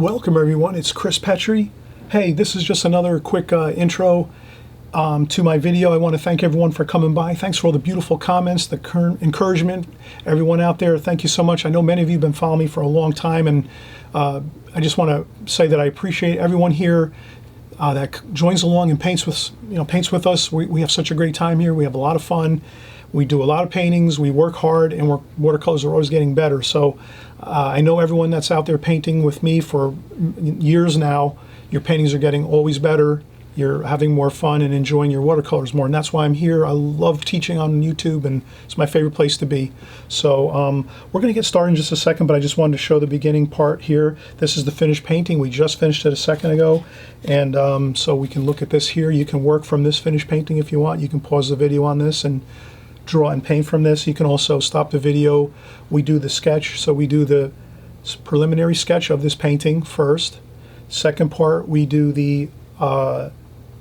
Welcome everyone, it's Chris Petri. Hey, this is just another quick intro to my video. I want to thank everyone for coming by. Thanks for all the beautiful comments, the encouragement. Everyone out there, thank you so much. I know many of you have been following me for a long time, and I just want to say that I appreciate everyone here that joins along and paints with us. We have such a great time here. We have a lot of fun. We do a lot of paintings. We work hard, and watercolors are always getting better. So I know everyone that's out there painting with me for years now. Your paintings are getting always better. You're having more fun and enjoying your watercolors more, and that's why I'm here. I love teaching on YouTube, and it's my favorite place to be. So we're going to get started in just a second, but I just wanted to show the beginning part here. This is the finished painting. We just finished it a second ago, and so we can look at this here. You can work from this finished painting if you want. You can pause the video on this and draw and paint from this. You can also stop the video. We do the sketch, so we do the preliminary sketch of this painting first. Second part, we do the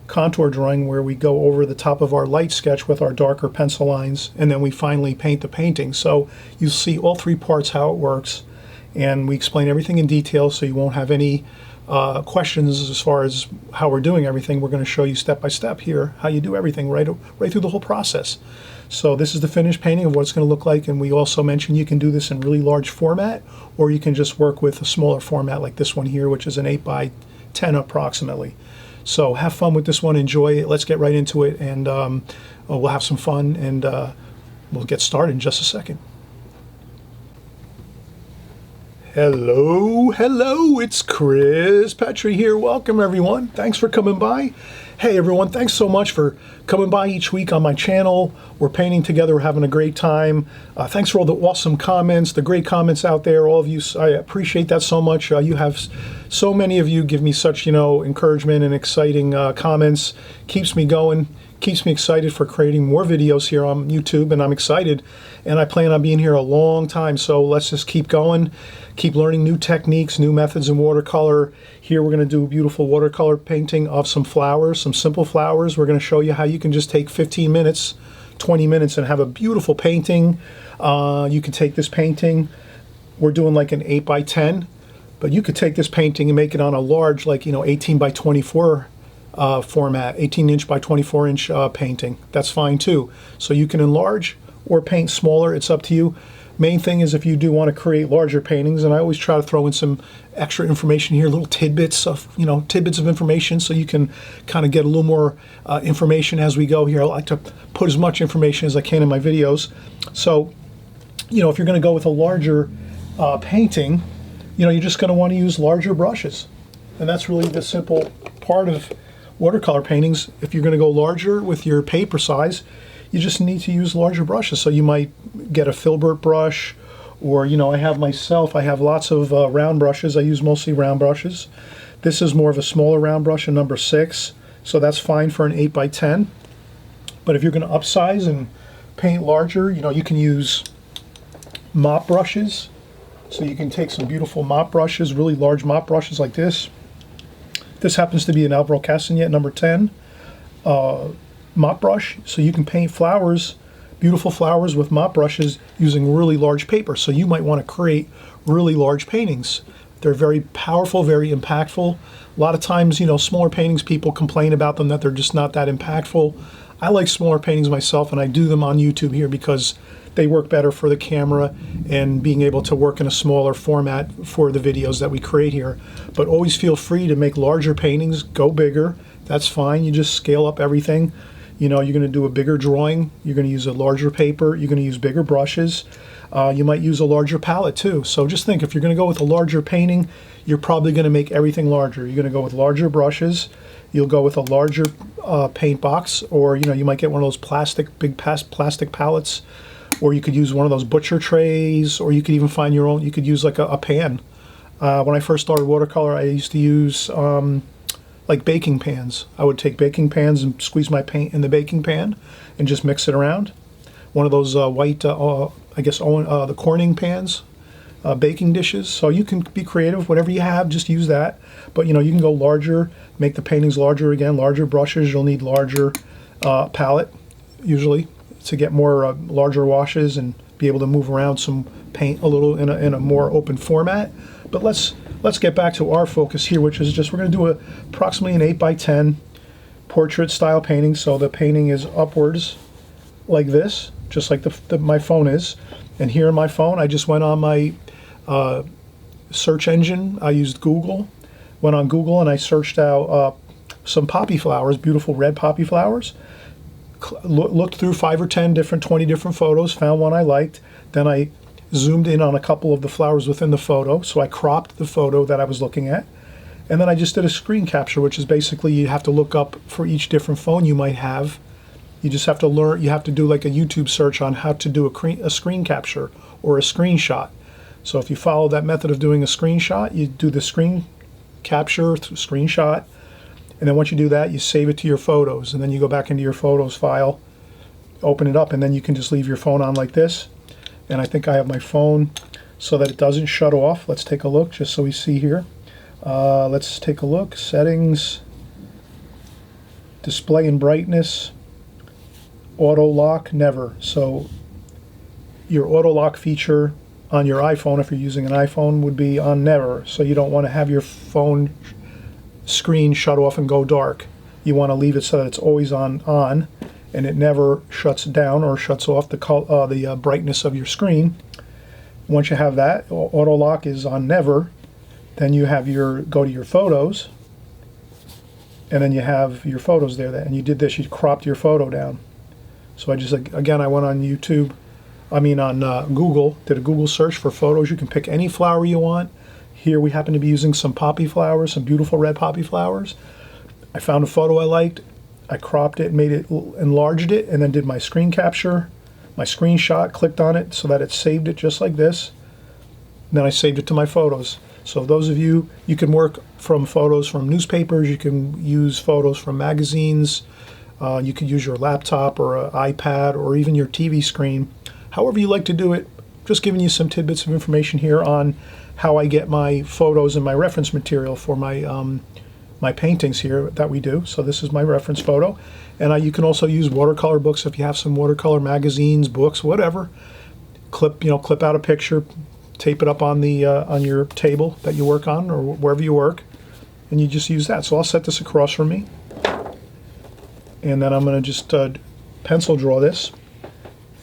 contour drawing, where we go over the top of our light sketch with our darker pencil lines, and then we finally paint the painting. So you'll see all three parts how it works, and we explain everything in detail, so you won't have any questions as far as how we're doing everything. We're going to show you step by step here how you do everything right through the whole process. So this is the finished painting of what it's going to look like, and we also mentioned you can do this in really large format, or you can just work with a smaller format like this one here, which is an 8 by 10 approximately. So have fun with this one, enjoy it. Let's get right into it, and we'll have some fun, and we'll get started in just a second. Hello, it's Chris Petri here. Welcome everyone. Thanks for coming by. Hey everyone, thanks so much for coming by each week on my channel. We're painting together, we're having a great time. Thanks for all the awesome comments, the great comments out there. All of you, I appreciate that so much. You have so many of you give me such, encouragement and exciting comments. Keeps me going, keeps me excited for creating more videos here on YouTube, and I'm excited, and I plan on being here a long time. So let's just keep going, keep learning new techniques, new methods in watercolor. Here we're going to do a beautiful watercolor painting of some flowers, some simple flowers. We're going to show you how you can just take 15 minutes, 20 minutes and have a beautiful painting. You can take this painting, we're doing like an 8 by 10, but you could take this painting and make it on a large, like 18 by 24 format, 18-inch by 24-inch painting. That's fine too. So you can enlarge or paint smaller, it's up to you. Main thing is if you do want to create larger paintings, and I always try to throw in some extra information here, little tidbits of information, so you can kind of get a little more information as we go here. I like to put as much information as I can in my videos. So if you're going to go with a larger painting, you're just going to want to use larger brushes, and that's really the simple part of watercolor paintings. If you're going to go larger with your paper size, you just need to use larger brushes. So you might get a filbert brush, or I have lots of round brushes. I use mostly round brushes. This is more of a smaller round brush, a number 6, so that's fine for an 8 by 10. But if you're going to upsize and paint larger, you can use mop brushes. So you can take some beautiful mop brushes, really large mop brushes like this. This happens to be an Alvaro Castanet number 10 mop brush, so you can paint flowers, beautiful flowers with mop brushes using really large paper. So you might want to create really large paintings. They're very powerful, very impactful. A lot of times, smaller paintings, people complain about them that they're just not that impactful. I like smaller paintings myself, and I do them on YouTube here because they work better for the camera and being able to work in a smaller format for the videos that we create here. But always feel free to make larger paintings, go bigger. That's fine. You just scale up everything. You're going to do a bigger drawing. You're going to use a larger paper. You're going to use bigger brushes. You might use a larger palette too. So just think, if you're going to go with a larger painting, you're probably going to make everything larger. You're going to go with larger brushes. You'll go with a larger paint box, or you might get one of those big plastic palettes, or you could use one of those butcher trays, or you could even find your own. You could use like a pan. When I first started watercolor, I used to use like baking pans. I would take baking pans and squeeze my paint in the baking pan and just mix it around. One of those white, the Corning pans, baking dishes. So you can be creative, whatever you have, just use that. But you can go larger, make the paintings larger again, larger brushes. You'll need larger palette usually to get more larger washes and be able to move around some paint a little in a more open format. But let's get back to our focus here, which is just we're going to do approximately an 8 by 10 portrait style painting. So the painting is upwards like this, just like my phone is. And here in my phone, I just went on my search engine. I used Google, went on Google, and I searched out some poppy flowers, beautiful red poppy flowers. Looked through 5 or 10 different, 20 different photos, found one I liked. Then I zoomed in on a couple of the flowers within the photo, so I cropped the photo that I was looking at. And then I just did a screen capture, which is basically you have to look up for each different phone you might have. You just have to learn, you have to do like a YouTube search on how to do a screen capture or a screenshot. So if you follow that method of doing a screenshot, you do the screen capture, screenshot, and then once you do that, you save it to your photos, and then you go back into your photos file, open it up, and then you can just leave your phone on like this. And I think I have my phone so that it doesn't shut off. Let's take a look just so we see here. Let's take a look. Settings, display and brightness, auto lock, never. So your auto lock feature on your iPhone, if you're using an iPhone, would be on never. So you don't want to have your phone screen shut off and go dark. You want to leave it so that it's always on, and it never shuts down or shuts off the brightness of your screen. Once you have that, auto lock is on never. Then you have go to your photos, and then you have your photos there. And you did this, you cropped your photo down. So I just, again, I went on on Google, did a Google search for photos. You can pick any flower you want. Here we happen to be using some poppy flowers, some beautiful red poppy flowers. I found a photo I liked. I cropped it, enlarged it, and then did my screen capture, my screenshot, clicked on it so that it saved it just like this. And then I saved it to my photos. So those of you can work from photos from newspapers, you can use photos from magazines, you could use your laptop or an iPad or even your TV screen. However you like to do it, just giving you some tidbits of information here on how I get my photos and my reference material for my paintings here that we do. So this is my reference photo, and you can also use watercolor books if you have some watercolor magazines, books, whatever. Clip out a picture, tape it up on your table that you work on or wherever you work, and you just use that. So I'll set this across from me, and then I'm going to just pencil draw this.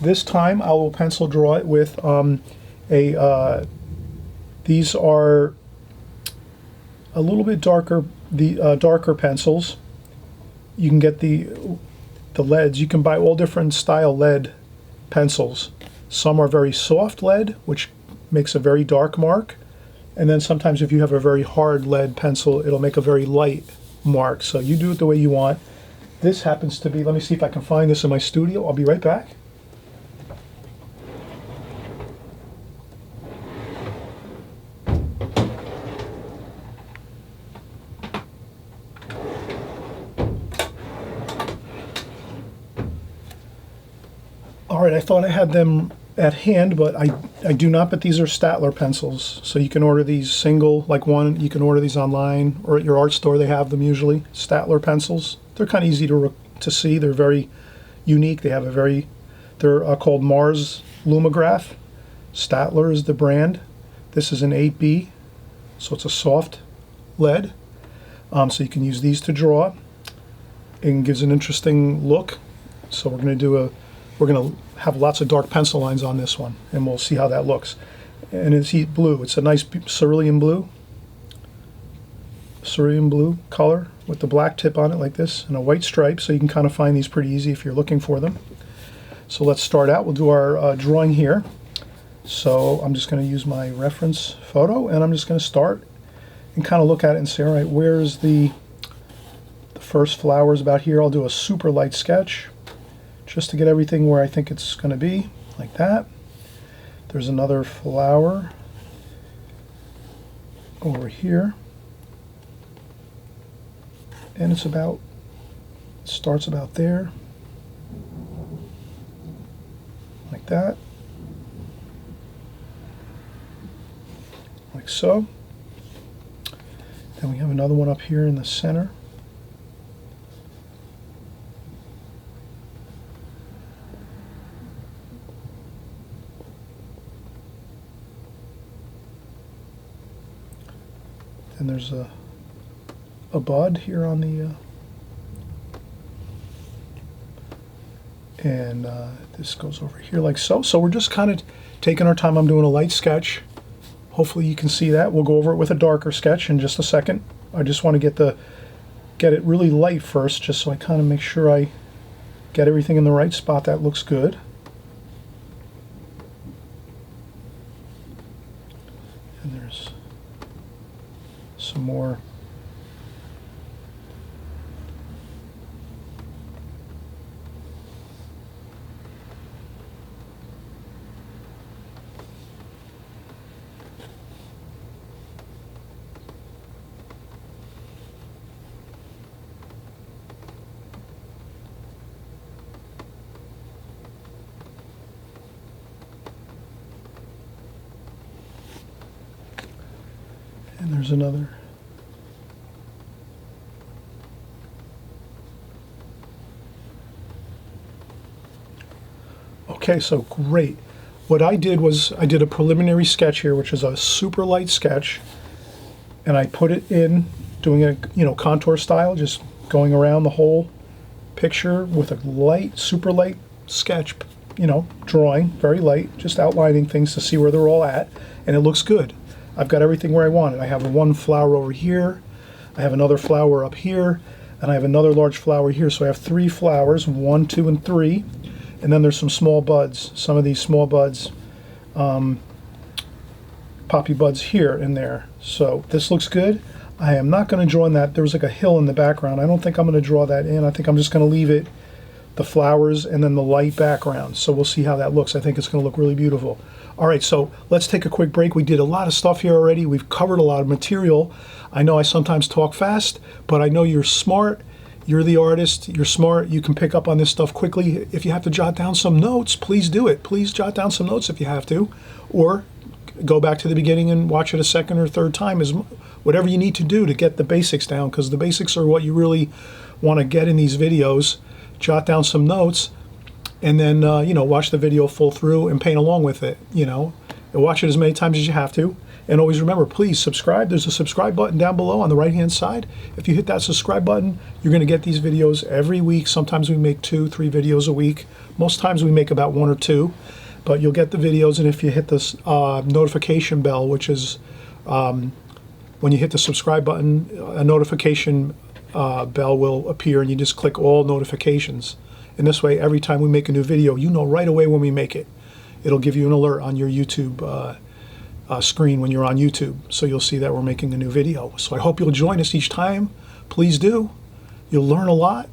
This time I will pencil draw it with these are a little bit darker, darker pencils. You can get the leads. You can buy all different style lead pencils. Some are very soft lead, which makes a very dark mark. And then sometimes if you have a very hard lead pencil, it'll make a very light mark. So you do it the way you want. This happens to be, let me see if I can find this in my studio. I'll be right back. All right, I thought I had them at hand, but I do not, but these are Statler pencils. So you can order these single, like one, you can order these online, or at your art store they have them usually. Statler pencils. They're kind of easy to see. They're very unique. They have they're called Mars Lumograph. Statler is the brand. This is an 8B, so it's a soft lead. So you can use these to draw. It gives an interesting look. So we're going to have lots of dark pencil lines on this one, and we'll see how that looks. And it's blue. It's a nice cerulean blue color with the black tip on it like this and a white stripe, so you can kind of find these pretty easy if you're looking for them. So let's start out. We'll do our drawing here. So I'm just going to use my reference photo, and I'm just going to start and kind of look at it and say, all right, where's the first flowers about here? I'll do a super light sketch, just to get everything where I think it's going to be, like that. There's another flower over here, and it starts about there, like that, like so. Then we have another one up here in the center. And there's a bud here on the and this goes over here like so. So we're just kind of taking our time. I'm doing a light sketch. Hopefully you can see that. We'll go over it with a darker sketch in just a second. I just want to get it really light first, just so I kind of make sure I get everything in the right spot. That looks good. And there's some more. And there's another. Okay, so great. What I did was I did a preliminary sketch here, which is a super light sketch, and I put it in, doing a contour style, just going around the whole picture with a light, super light sketch, drawing, very light, just outlining things to see where they're all at, and it looks good. I've got everything where I want it. I have one flower over here, I have another flower up here, and I have another large flower here. So I have 3 flowers, 1, 2, and 3, and then there's some small buds. Some of these small buds, poppy buds here and there. So this looks good. I am not going to draw in that. There was like a hill in the background. I don't think I'm going to draw that in. I think I'm just going to leave it, the flowers, and then the light background. So we'll see how that looks. I think it's going to look really beautiful. All right, so let's take a quick break. We did a lot of stuff here already. We've covered a lot of material. I know I sometimes talk fast, but I know you're smart. You're the artist. You're smart. You can pick up on this stuff quickly. If you have to jot down some notes, please do it. Please jot down some notes if you have to, or go back to the beginning and watch it a second or third time. Is whatever you need to do to get the basics down, because the basics are what you really want to get in these videos. Jot down some notes, and then watch the video full through and paint along with it. And watch it as many times as you have to. And always remember, please subscribe. There's a subscribe button down below on the right hand side. If you hit that subscribe button, you're going to get these videos every week. Sometimes we make 2, 3 videos a week. Most times we make about 1 or 2, but you'll get the videos. And if you hit this notification bell, which is when you hit the subscribe button, a notification bell will appear, and you just click all notifications. And this way, every time we make a new video, you know right away when we make it. It'll give you an alert on your YouTube screen when you're on YouTube. So you'll see that we're making a new video. So I hope you'll join us each time. Please do. You'll learn a lot,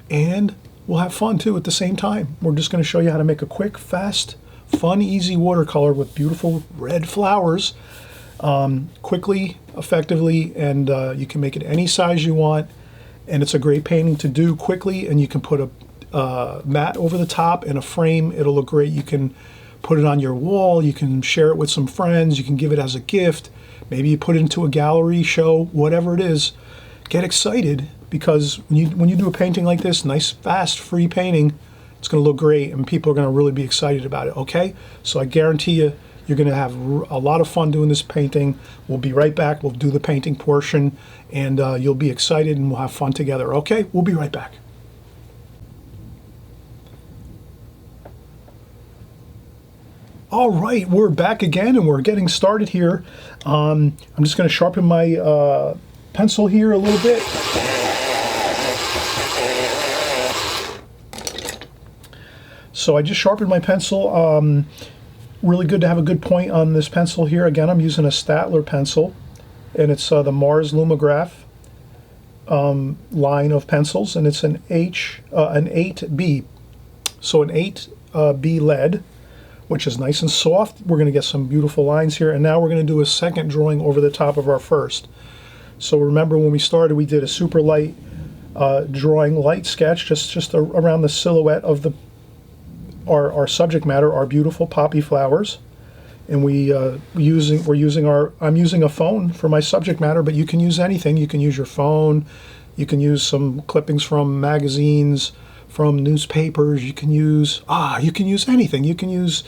and we'll have fun too at the same time. We're just going to show you how to make a quick, fast, fun, easy watercolor with beautiful red flowers, quickly, effectively, and you can make it any size you want. And it's a great painting to do quickly, and you can put a mat over the top and a frame. It'll look great. You can put it on your wall. You can share it with some friends. You can give it as a gift. Maybe you put it into a gallery show, whatever it is. Get excited, because when you do a painting like this, nice, fast, free painting, it's going to look great, and people are going to really be excited about it, okay? So I guarantee you, you're going to have a lot of fun doing this painting. We'll be right back. We'll do the painting portion, and you'll be excited, and we'll have fun together, okay? We'll be right back. All right, we're back again, and we're getting started here. I'm just going to sharpen my pencil here a little bit. So I just sharpened my pencil. Really good to have a good point on this pencil here. Again, I'm using a Statler pencil, and it's the Mars Lumograph line of pencils, and it's an 8B. So an 8B lead, which is nice and soft. We're going to get some beautiful lines here, and now we're going to do a second drawing over the top of our first. So remember, when we started, we did a super light drawing, light sketch, just around the silhouette of our subject matter, our beautiful poppy flowers. And I'm using a phone for my subject matter, but you can use anything. You can use your phone, you can use some clippings from magazines, from newspapers. You can use anything. You can use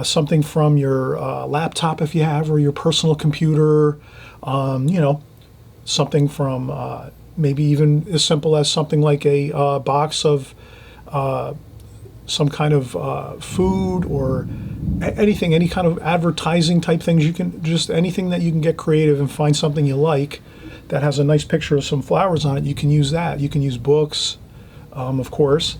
something from your laptop if you have, or your personal computer. You know, something from maybe even as simple as something like a box of some kind of food, or anything, any kind of advertising type things. You can just anything that you can get creative and find something you like that has a nice picture of some flowers on it. You can use that. You can use books, of course.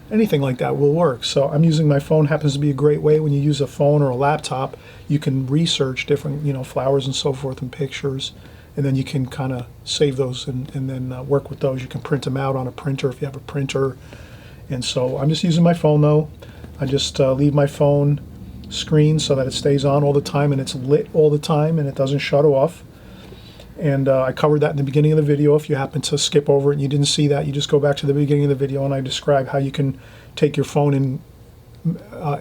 Anything like that will work. So I'm using my phone. Happens to be a great way. When you use a phone or a laptop, you can research different, you know, flowers and so forth and pictures, and then you can kind of save those and then work with those. You can print them out on a printer if you have a printer. And so I'm just using my phone though. I just leave my phone screen so that it stays on all the time and it's lit all the time and it doesn't shut off. And I covered that in the beginning of the video. If you happen to skip over it and you didn't see that, you just go back to the beginning of the video and I describe how you can take your phone and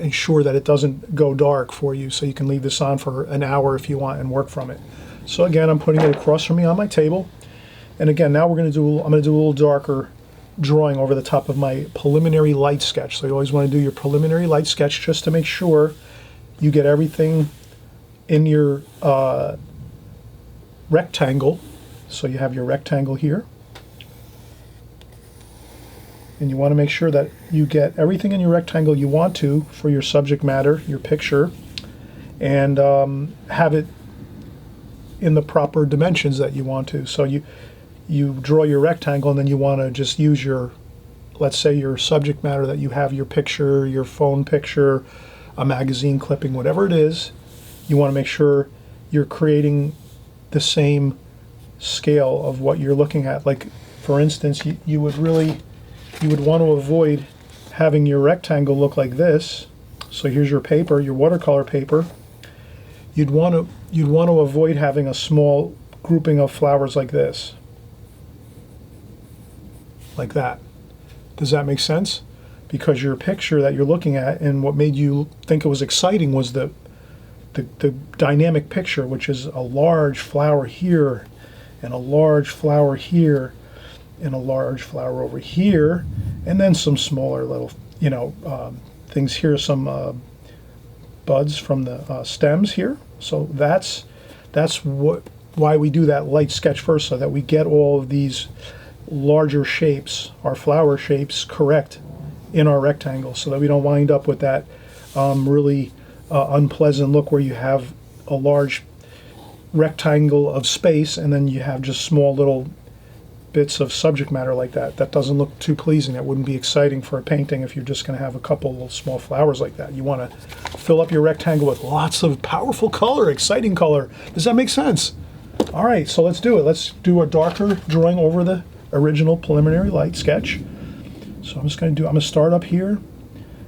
ensure that it doesn't go dark for you. So you can leave this on for an hour if you want and work from it. So again, I'm putting it across from me on my table. And again, now I'm going to do a little darker drawing over the top of my preliminary light sketch. So you always want to do your preliminary light sketch just to make sure you get everything in your rectangle. So you have your rectangle here, and you want to make sure that you get everything in your rectangle you want to for your subject matter, your picture, and have it in the proper dimensions that you want to. So you draw your rectangle and then you want to just use your, let's say, your subject matter that you have, your picture, your phone picture, a magazine clipping, whatever it is. You want to make sure you're creating the same scale of what you're looking at. Like, for instance, you would want to avoid having your rectangle look like this. So here's your paper, your watercolor paper. You'd want to avoid having a small grouping of flowers like this, like that. Does that make sense? Because your picture that you're looking at and what made you think it was exciting was the dynamic picture, which is a large flower here and a large flower here and a large flower over here, and then some smaller little, you know, things here, some buds from the stems here. So that's why we do that light sketch first, so that we get all of these larger shapes, our flower shapes, correct in our rectangle, so that we don't wind up with that really unpleasant look where you have a large rectangle of space and then you have just small little bits of subject matter like that. That doesn't look too pleasing. That wouldn't be exciting for a painting if you're just going to have a couple little small flowers like that. You want to fill up your rectangle with lots of powerful color, exciting color. Does that make sense? All right, so let's do it. Let's do a darker drawing over the original preliminary light sketch. So I'm going to start up here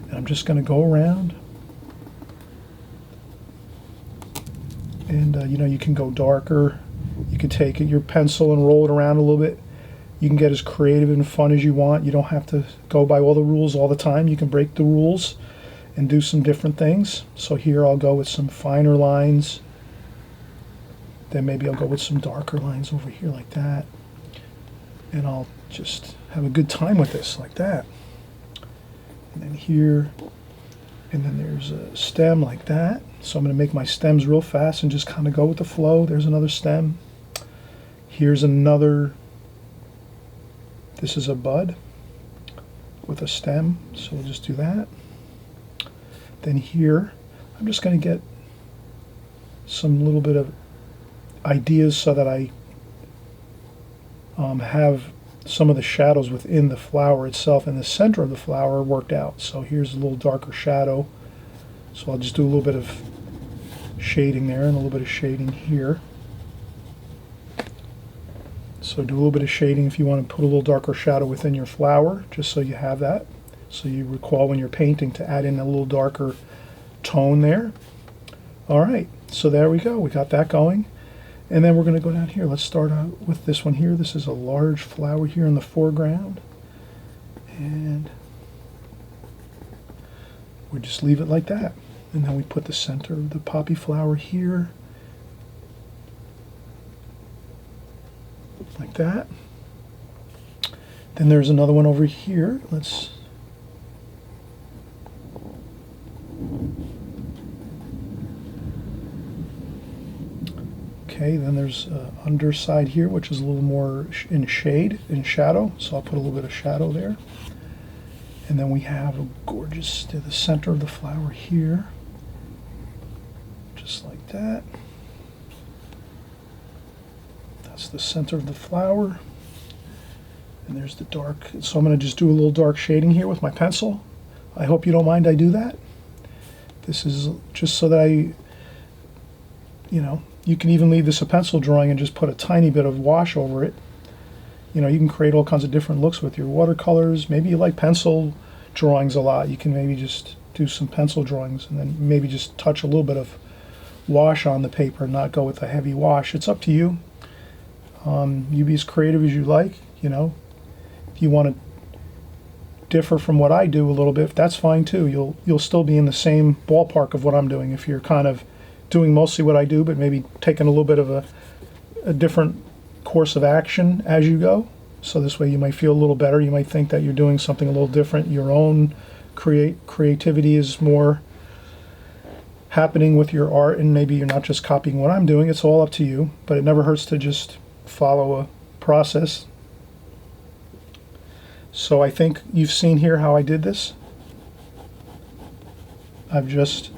and I'm just going to go around. And you know, you can go darker. You can take your pencil and roll it around a little bit. You can get as creative and fun as you want. You don't have to go by all the rules all the time. You can break the rules and do some different things. So here I'll go with some finer lines. Then maybe I'll go with some darker lines over here like that. And I'll just have a good time with this like that. And then here, and then there's a stem like that. So I'm going to make my stems real fast and just kind of go with the flow. There's another stem. Here's another. This is a bud with a stem, so we'll just do that. Then here, I'm just going to get some little bit of ideas so that I have some of the shadows within the flower itself and the center of the flower worked out. So here's a little darker shadow. So I'll just do a little bit of shading there and a little bit of shading here. So do a little bit of shading if you want to put a little darker shadow within your flower, just so you have that. So you recall when you're painting to add in a little darker tone there. All right, so there we go. We got that going. And then we're going to go down here. Let's start out with this one here. This is a large flower here in the foreground. And we just leave it like that. And then we put the center of the poppy flower here. Like that. Then there's another one over here. Let's Okay, then there's underside here, which is a little more in shade, in shadow, so I'll put a little bit of shadow there. And then we have a gorgeous, to the center of the flower here, just like that. That's the center of the flower. And there's the dark, so I'm going to just do a little dark shading here with my pencil. I hope you don't mind I do that. This is just so that you can even leave this a pencil drawing and just put a tiny bit of wash over it. You can create all kinds of different looks with your watercolors. Maybe you like pencil drawings a lot. You can maybe just do some pencil drawings and then maybe just touch a little bit of wash on the paper and not go with a heavy wash. It's up to you. You be as creative as you like. If you want to differ from what I do a little bit, that's fine too. You'll still be in the same ballpark of what I'm doing. If you're kind of doing mostly what I do, but maybe taking a little bit of a different course of action as you go. So this way you might feel a little better. You might think that you're doing something a little different. Your own creativity is more happening with your art, and maybe you're not just copying what I'm doing. It's all up to you, but it never hurts to just follow a process. So I think you've seen here how I did this. I've just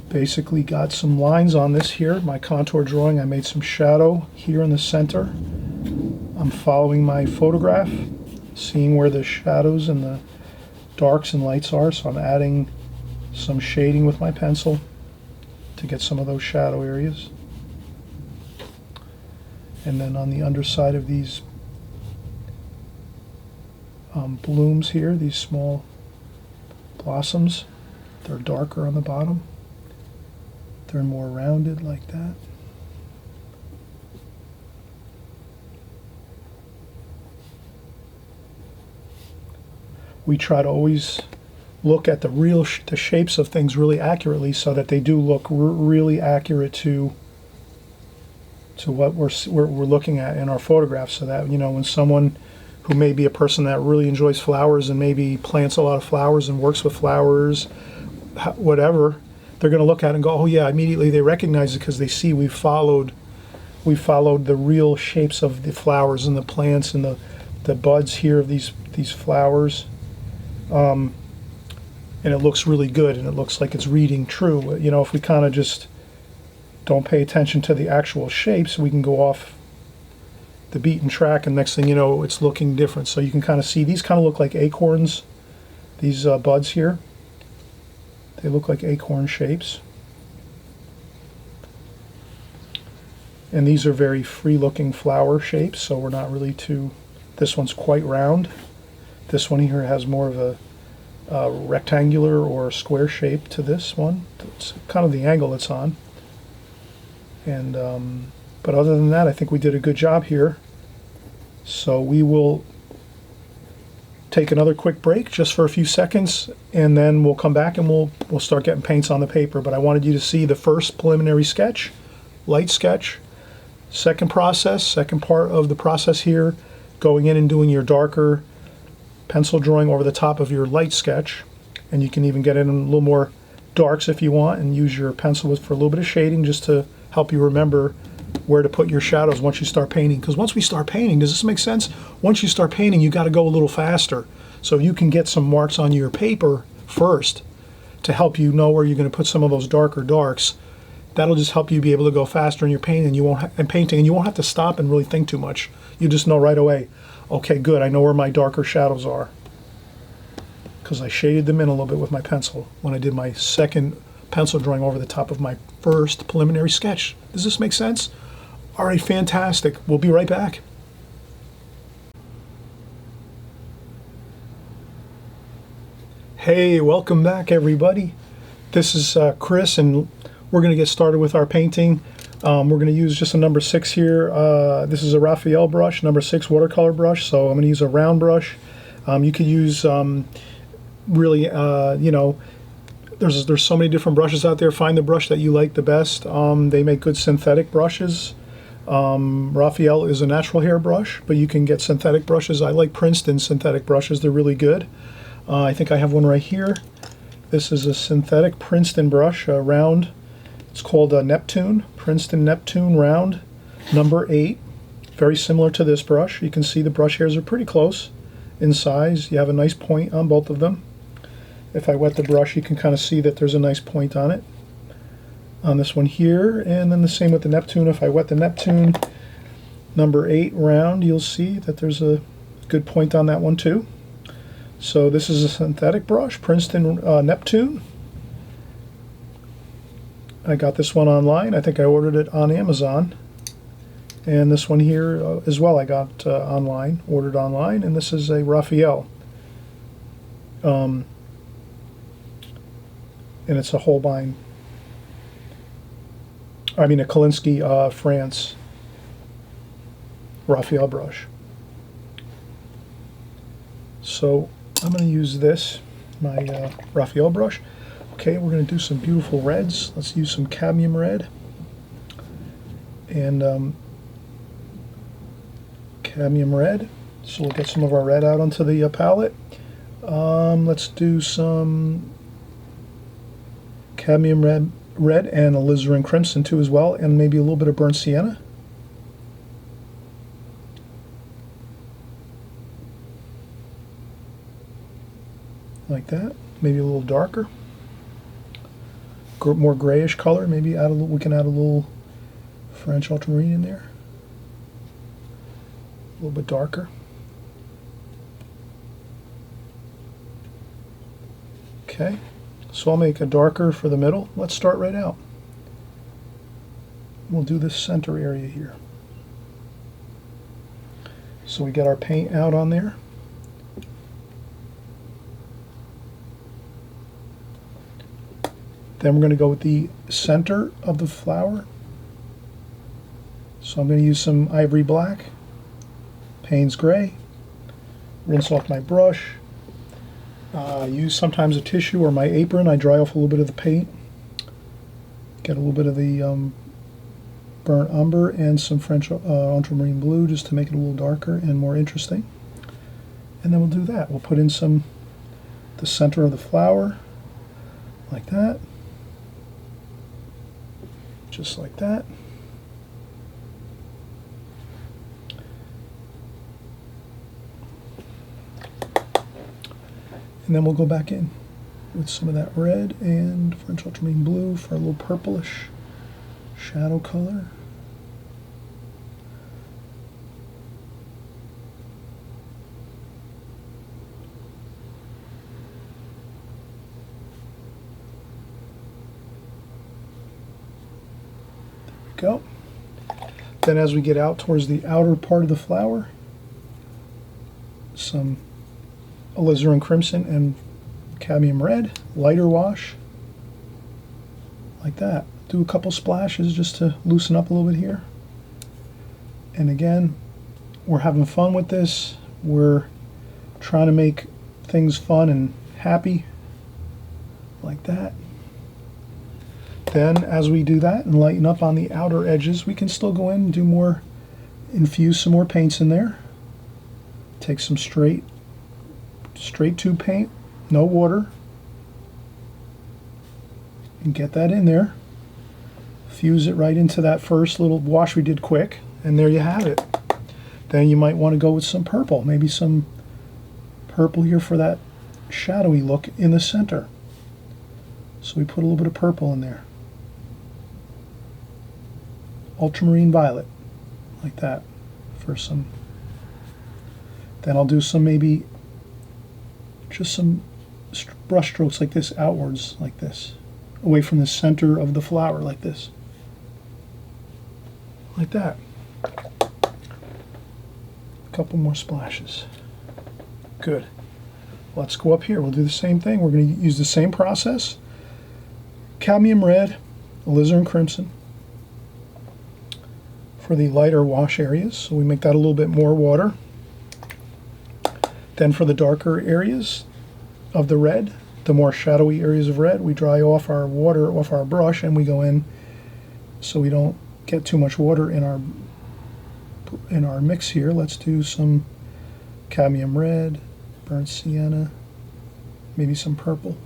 basically got some lines on this here, my contour drawing. I made some shadow here in the center. I'm following my photograph, seeing where the shadows and the darks and lights are, so I'm adding some shading with my pencil to get some of those shadow areas. And then on the underside of these blooms here, these small blossoms, they're darker on the bottom. They're more rounded like that. We try to always look at the shapes of things really accurately, so that they do look really accurate to what we're looking at in our photographs, so that when someone who may be a person that really enjoys flowers and maybe plants a lot of flowers and works with flowers, whatever, they're going to look at it and go, oh yeah, immediately they recognize it because they see we followed the real shapes of the flowers and the plants and the buds here of these flowers. And it looks really good, and it looks like it's reading true. If we kind of just don't pay attention to the actual shapes, we can go off the beaten track, and next thing you know, it's looking different. So you can kind of see these kind of look like acorns, these buds here. They look like acorn shapes. And these are very free-looking flower shapes, so we're not really this one's quite round. This one here has more of a rectangular or square shape to this one. It's kind of the angle it's on. And but other than that, I think we did a good job here. So we will take another quick break just for a few seconds, and then we'll come back and we'll start getting paints on the paper. But I wanted you to see the first preliminary sketch, light sketch. Second part of the process here, going in and doing your darker pencil drawing over the top of your light sketch. And you can even get in a little more darks if you want, and use your pencil for a little bit of shading just to help you remember where to put your shadows once you start painting. Because once we start painting, does this make sense? Once you start painting, you got to go a little faster. So you can get some marks on your paper first to help you know where you're going to put some of those darker darks. That'll just help you be able to go faster in your painting, and you won't have to stop and really think too much. You just know right away, okay, good, I know where my darker shadows are, because I shaded them in a little bit with my pencil when I did my second pencil drawing over the top of my first preliminary sketch. Does this make sense? All right, fantastic. We'll be right back. Hey, welcome back, everybody. This is Chris, and we're going to get started with our painting. We're going to use just a number 6 here. This is a Raphael brush, number 6 watercolor brush, so I'm going to use a round brush. You could use really, there's so many different brushes out there. Find the brush that you like the best. They make good synthetic brushes. Raphael is a natural hair brush, but you can get synthetic brushes. I like Princeton synthetic brushes. They're really good. I think I have one right here. This is a synthetic Princeton brush, round. It's called Neptune, Princeton Neptune Round number 8. Very similar to this brush. You can see the brush hairs are pretty close in size. You have a nice point on both of them. If I wet the brush, you can kind of see that there's a nice point on it. On this one here, and then the same with the Neptune. If I wet the Neptune number 8 round, you'll see that there's a good point on that one too. So this is a synthetic brush, Princeton Neptune. I got this one online. I think I ordered it on Amazon. And this one here as well I got ordered online. And this is a Raphael. And it's a Holbein. I mean a Kolinsky France Raphael brush. So I'm going to use this, my Raphael brush. Okay, we're going to do some beautiful reds. Let's use some cadmium red. And cadmium red. So we'll get some of our red out onto the palette. Let's do some cadmium red and alizarin crimson too as well, and maybe a little bit of burnt sienna. Like that. Maybe a little darker. More grayish color. Maybe add a little, we can add a little French ultramarine in there. A little bit darker. Okay. So I'll make a darker for the middle. Let's start right out. We'll do this center area here. So we get our paint out on there. Then we're going to go with the center of the flower. So I'm going to use some ivory black, Payne's gray, rinse off my brush, use sometimes a tissue or my apron. I dry off a little bit of the paint, get a little bit of the burnt umber and some French ultramarine blue just to make it a little darker and more interesting. And then we'll do that. We'll put in the center of the flower, like that. Just like that. And then we'll go back in with some of that red and French ultramarine blue for a little purplish shadow color. Go. Then as we get out towards the outer part of the flower, some alizarin crimson and cadmium red, lighter wash, like that. Do a couple splashes just to loosen up a little bit here. And again, we're having fun with this. We're trying to make things fun and happy, like that. Then as we do that and lighten up on the outer edges, we can still go in and do more, infuse some more paints in there. Take some straight tube paint, no water, and get that in there. Fuse it right into that first little wash we did quick, and there you have it. Then you might want to go with some purple, maybe some purple here for that shadowy look in the center. So we put a little bit of purple in there. Ultramarine violet, like that, for some. Then I'll do some, maybe just some brush strokes like this outwards, like this, away from the center of the flower, like this, like that. A couple more splashes. Good. Let's go up here. We'll do the same thing. We're going to use the same process. Cadmium red, alizarin crimson for the lighter wash areas. So we make that a little bit more water. Then for the darker areas of the red, the more shadowy areas of red, we dry off our water off our brush and we go in so we don't get too much water in our mix here. Let's do some cadmium red, burnt sienna, maybe some purple,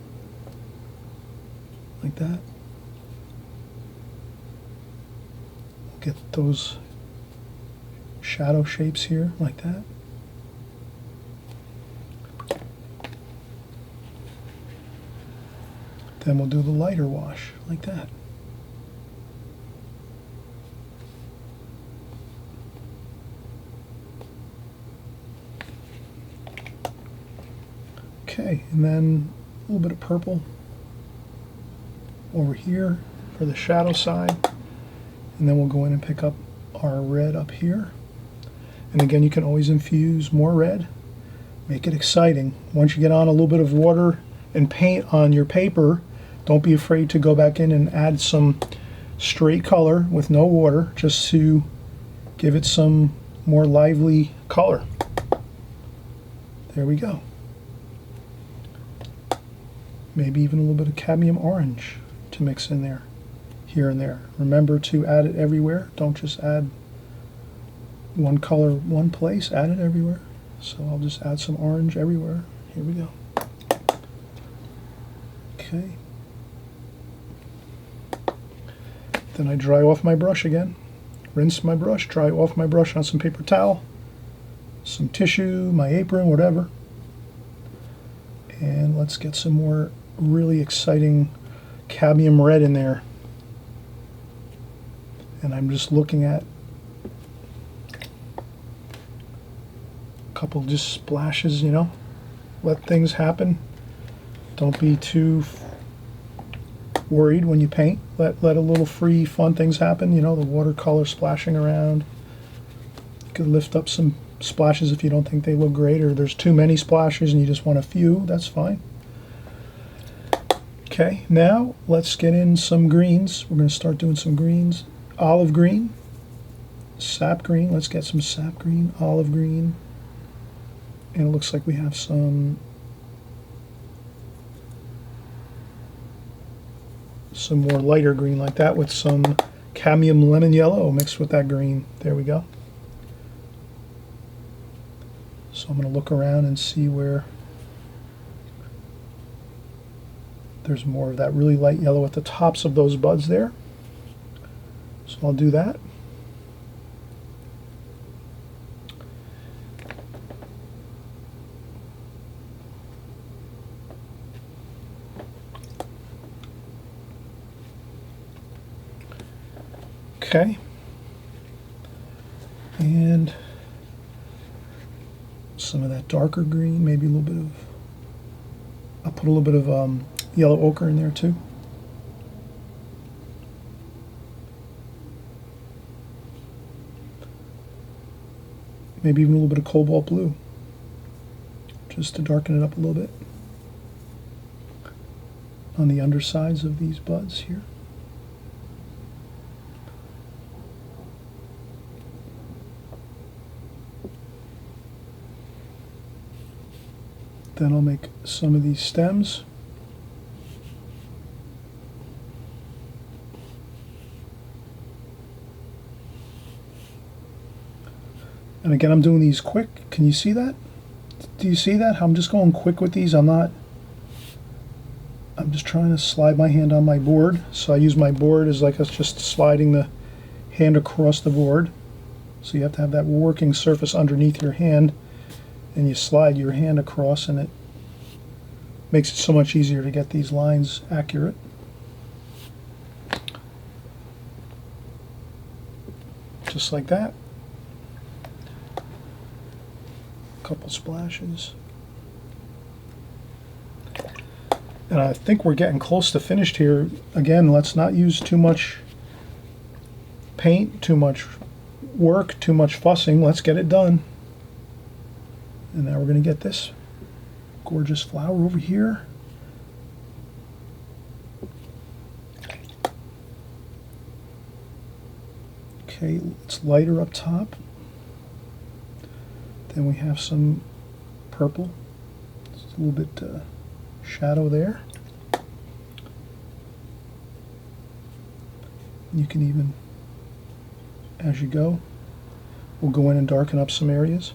like that. get those shadow shapes here like that. Then we'll do the lighter wash like that. Okay, and then a little bit of purple over here for the shadow side. And then we'll go in and pick up our red up here. And again, you can always infuse more red. Make it exciting. Once you get on a little bit of water and paint on your paper, don't be afraid to go back in and add some straight color with no water, just to give it some more lively color. There we go. Maybe even a little bit of cadmium orange to mix in there, here and there. Remember to add it everywhere. Don't just add one color one place, add it everywhere. So I'll just add some orange everywhere. Here we go. Okay. Then I dry off my brush again. Rinse my brush, dry off my brush on some paper towel, some tissue, my apron, whatever. And let's get some more really exciting cadmium red in there. And I'm just looking at a couple just splashes, you know. Let things happen. Don't be too worried when you paint. Let a little free fun things happen, you know, the watercolor splashing around. You could lift up some splashes if you don't think they look great, or there's too many splashes and you just want a few, that's fine. Okay, now let's get in some greens. We're going to start doing some greens. Olive green, sap green. Let's get some sap green, olive green. And it looks like we have some more lighter green like that with some cadmium lemon yellow mixed with that green. There we go. So I'm going to look around and see where there's more of that really light yellow at the tops of those buds there. So I'll do that. Okay. And some of that darker green, maybe a little bit of, I'll put a little bit of yellow ochre in there too. Maybe even a little bit of cobalt blue, just to darken it up a little bit on the undersides of these buds here. Then I'll make some of these stems. And again, I'm doing these quick. Can you see that? Do you see that? I'm just going quick with these. I'm just trying to slide my hand on my board. So I use my board as like it's just sliding the hand across the board. So you have to have that working surface underneath your hand, and you slide your hand across, and it makes it so much easier to get these lines accurate. Just like that. Couple splashes. And I think we're getting close to finished here. Again, let's not use too much paint, too much work, too much fussing. Let's get it done. And now we're going to get this gorgeous flower over here. Okay, it's lighter up top. Then we have some purple, just a little bit shadow there. You can even, as you go, we'll go in and darken up some areas.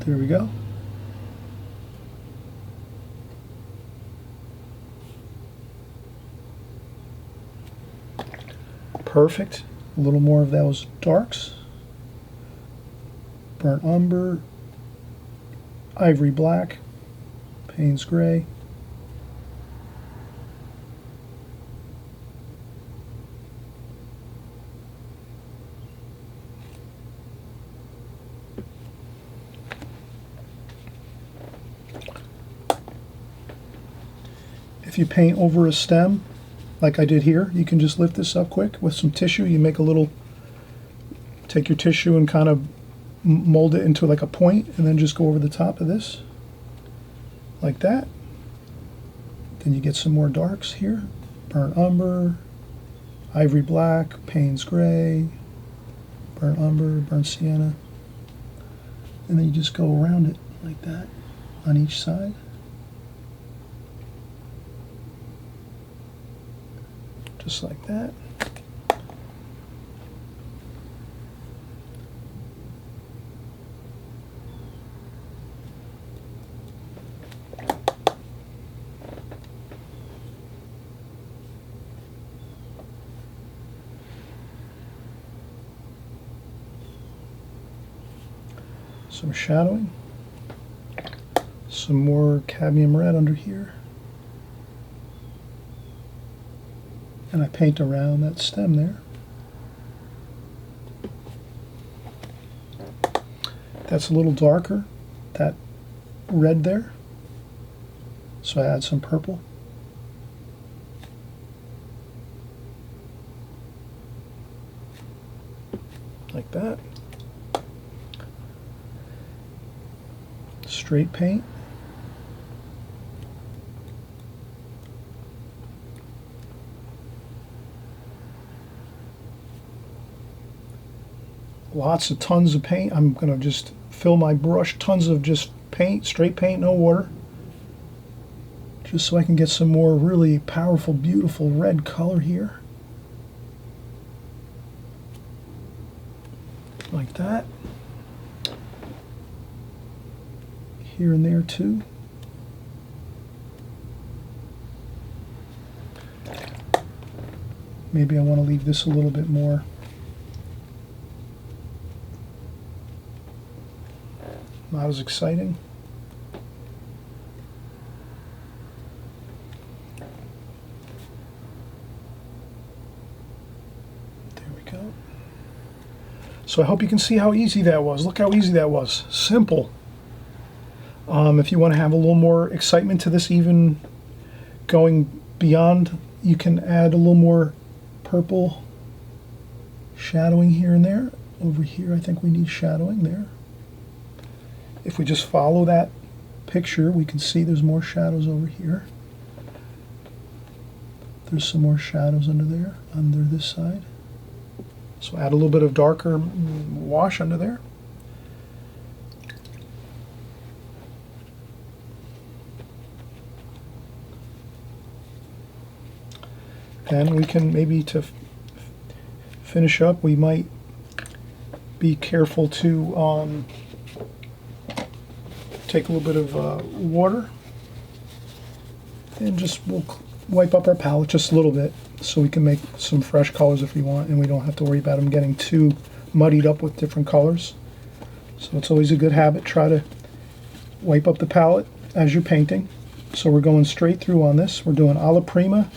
There we go. Perfect. A little more of those darks. Burnt umber, ivory black, Payne's gray. If you paint over a stem, like I did here, you can just lift this up quick with some tissue. You make a little, take your tissue and kind of mold it into like a point, and then just go over the top of this, like that. Then you get some more darks here. Burnt umber, ivory black, Payne's gray, burnt umber, burnt sienna. And then you just go around it like that on each side. Just like that. Some shadowing. Some more cadmium red under here. And I paint around that stem there. That's a little darker, that red there. So I add some purple. Like that. Straight paint. Lots of tons of paint. I'm going to just fill my brush, tons of just paint, straight paint, no water. Just so I can get some more really powerful, beautiful red color here. Like that. Here and there too. Maybe I want to leave this a little bit more. Not as exciting. There we go. So I hope you can see how easy that was. Look how easy that was. Simple. If you want to have a little more excitement to this, even going beyond, you can add a little more purple shadowing here and there. Over here, I think we need shadowing there. If we just follow that picture, we can see there's more shadows over here. There's some more shadows under there, under this side. So add a little bit of darker wash under there. Then we can maybe, to finish up, we might be careful to take a little bit of water and just we'll wipe up our palette just a little bit so we can make some fresh colors if we want, and we don't have to worry about them getting too muddied up with different colors. So it's always a good habit, try to wipe up the palette as you're painting. So we're going straight through on this. We're doing alla prima,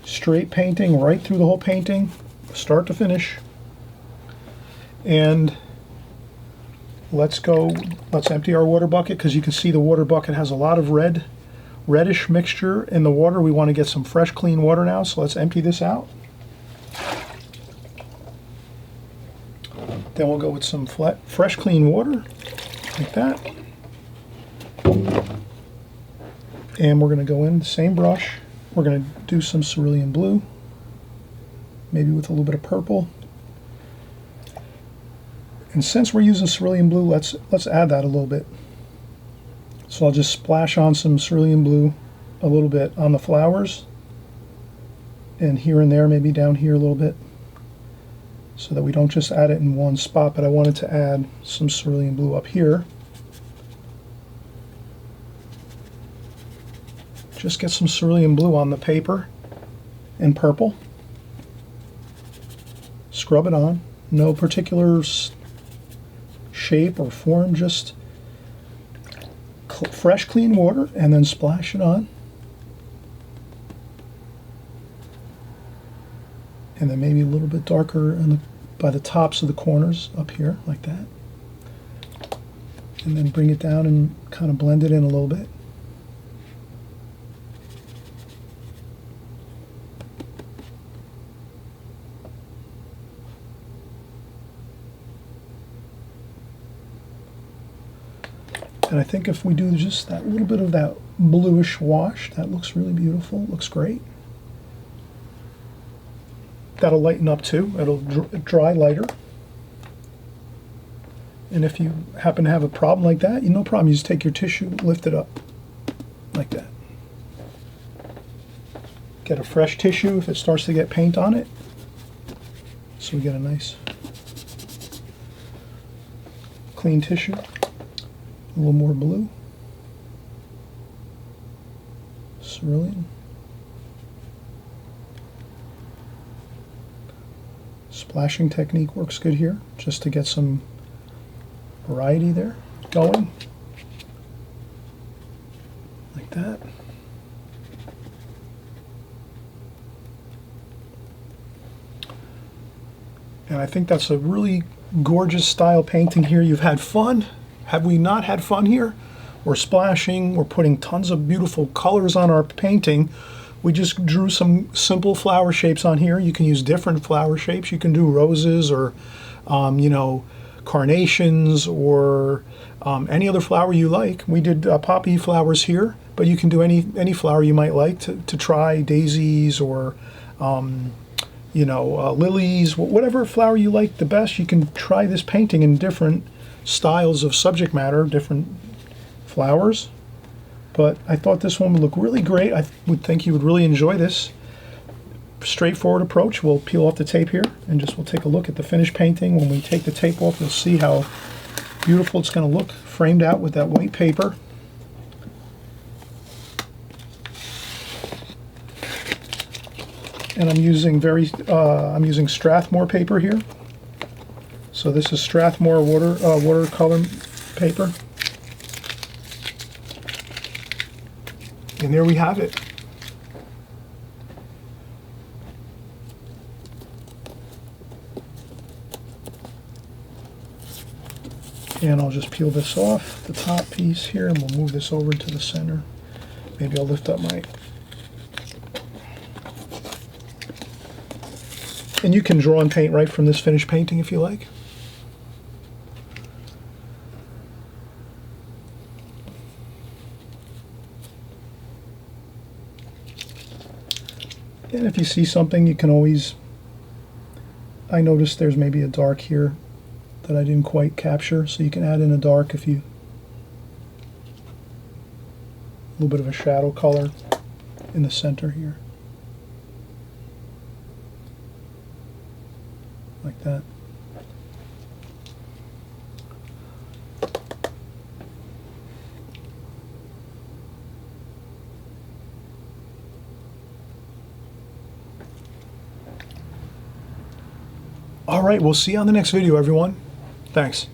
straight painting right through the whole painting, start to finish. And let's empty our water bucket, because you can see the water bucket has a lot of reddish mixture in the water. We want to get some fresh, clean water now, so let's empty this out. Then we'll go with some fresh, clean water, like that. And we're going to go in the same brush. We're going to do some cerulean blue, maybe with a little bit of purple. And since we're using cerulean blue, let's add that a little bit. So I'll just splash on some cerulean blue a little bit on the flowers, and here and there, maybe down here a little bit, so that we don't just add it in one spot, but I wanted to add some cerulean blue up here. Just get some cerulean blue on the paper and purple. Scrub it on. No particular shape or form, just fresh clean water, and then splash it on. And then maybe a little bit darker by the tops of the corners up here, like that. And then bring it down and kind of blend it in a little bit. And I think if we do just that little bit of that bluish wash, that looks really beautiful, looks great. That'll lighten up too, it'll dry lighter. And if you happen to have a problem like that, no problem, you just take your tissue, lift it up, like that. Get a fresh tissue if it starts to get paint on it, so we get a nice clean tissue. A little more blue, cerulean, splashing technique works good here, just to get some variety there going, like that. And I think that's a really gorgeous style painting here. You've had fun. Have we not had fun here? We're splashing, we're putting tons of beautiful colors on our painting. We just drew some simple flower shapes on here. You can use different flower shapes. You can do roses or, you know, carnations or any other flower you like. We did poppy flowers here, but you can do any flower you might like to try, daisies or, you know, lilies, whatever flower you like the best. You can try this painting in different styles of subject matter, different flowers, but I thought this one would look really great. I would think you would really enjoy this straightforward approach. We'll peel off the tape here and we'll take a look at the finished painting. When we take the tape off, you'll see how beautiful it's going to look framed out with that white paper. And I'm using Strathmore paper here. So this is Strathmore watercolor paper. And there we have it. And I'll just peel this off the top piece here, and we'll move this over to the center. Maybe I'll lift up my... And you can draw and paint right from this finished painting if you like. And if you see something, you can always... I noticed there's maybe a dark here that I didn't quite capture, so you can add in a dark if you... A little bit of a shadow color in the center here. Like that. All right, we'll see you on the next video, everyone. Thanks.